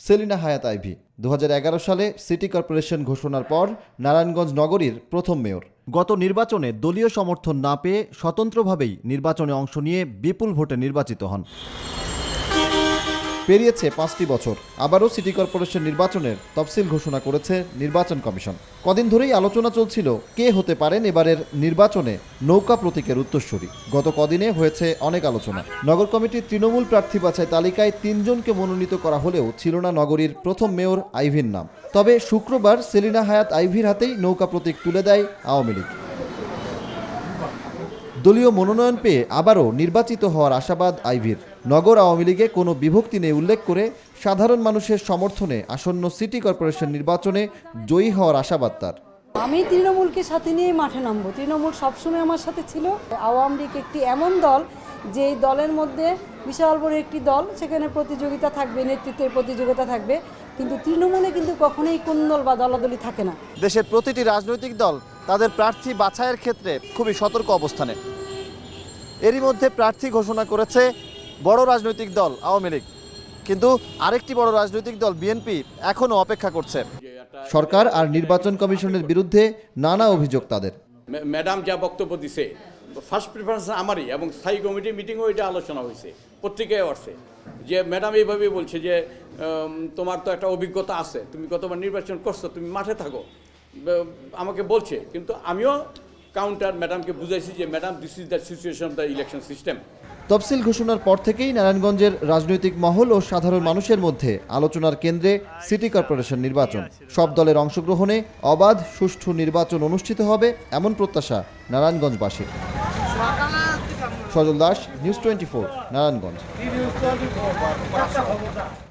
সেলিনা হায়াত আইভী 2011 সালে city corporation ঘোষণার পর নারায়ণগঞ্জ নগরীর প্রথম মেয়র। গত নির্বাচনে দলীয় সমর্থন না পেয়ে স্বতন্ত্রভাবেই নির্বাচনে অংশ নিয়ে বিপুল ভোটে নির্বাচিত হন। পেরিয়েছে 5টি বছর, আবারও সিটি কর্পোরেশন নির্বাচনের তফসিল ঘোষণা করেছে নির্বাচন কমিশন। কদিন ধরেই আলোচনা চলছিল কে হতে পারেন এবারের নির্বাচনে নৌকা প্রতীকের উত্তরসূরি। গত কদিনে হয়েছে অনেক আলোচনা। নগর কমিটির তৃণমূল প্রার্থী বাছাই তালিকায় 3 জনকে মনোনীত করা হলেও ছিল না নগরীর প্রথম মেয়র আইভীর নাম। তবে শুক্রবার সেলিনা হায়াত আইভীর হাতেই নৌকা প্রতীক তুলে দেয় আওয়ামী লীগ। দলীয় মনোনয়ন পেয়ে আবারও নির্বাচিত হওয়ার আশাবাদ আইভীর। নগর আওয়ামী লীগে কোনো বিভক্তি নেই উল্লেখ করে সাধারণ মানুষের সমর্থনে আসন্ন সিটি কর্পোরেশন নির্বাচনে জয়ী হওয়ার আশাবাদ তার। আমি তৃণমূলকে সাথে নিয়ে মাঠে নামবো। তৃণমূল সবসময় আমার সাথে ছিল। আওয়ামী লীগ একটি এমন দল যে দলের মধ্যে বিশাল বড় একটি দল, সেখানে প্রতিযোগিতা থাকবে, নেতৃত্বের প্রতিযোগিতা থাকবে, কিন্তু তৃণমূলে কিন্তু কখনোই কোন দল বা দলাদলি থাকে না। দেশের প্রতিটি রাজনৈতিক দল তাদের প্রার্থী বাছাইয়ের ক্ষেত্রে খুবই সতর্ক অবস্থানে। এরই মধ্যে প্রার্থী ঘোষণা করেছে বড় রাজনৈতিক দল আওয়ামী লীগ, কিন্তু আরেকটি বড় রাজনৈতিক দল বিএনপি এখনও অপেক্ষা করছে। সরকার আর নির্বাচন কমিশনের বিরুদ্ধে নানা অভিযোগ তাদের। ম্যাডাম যা বক্তব্য দিছে, ফার্স্ট প্রিফারেন্স আমারই, এবং স্থায়ী কমিটি মিটিংও এটা আলোচনা হয়েছে, পত্রিকায় আসছে যে ম্যাডাম এইভাবেই বলছে যে তোমার তো একটা অভিজ্ঞতা আছে, তুমি কতবার নির্বাচন করছো, তুমি মাঠে থাকো, আমাকে বলছে। কিন্তু আমিও কাউন্টার ম্যাডামকে বুঝাইছি যে madam, this is the situation of the election system. তফসিল ঘোষণার পর থেকেই নারায়ণগঞ্জের রাজনৈতিক মহল ও সাধারণ মানুষের মধ্যে আলোচনার কেন্দ্রে সিটি কর্পোরেশন নির্বাচন। সব দলের অংশগ্রহণে অবাধ সুষ্ঠু নির্বাচন অনুষ্ঠিত হবে এমন প্রত্যাশা নারায়ণগঞ্জবাসীর। সজল দাস, নিউজ 24, নারায়ণগঞ্জ।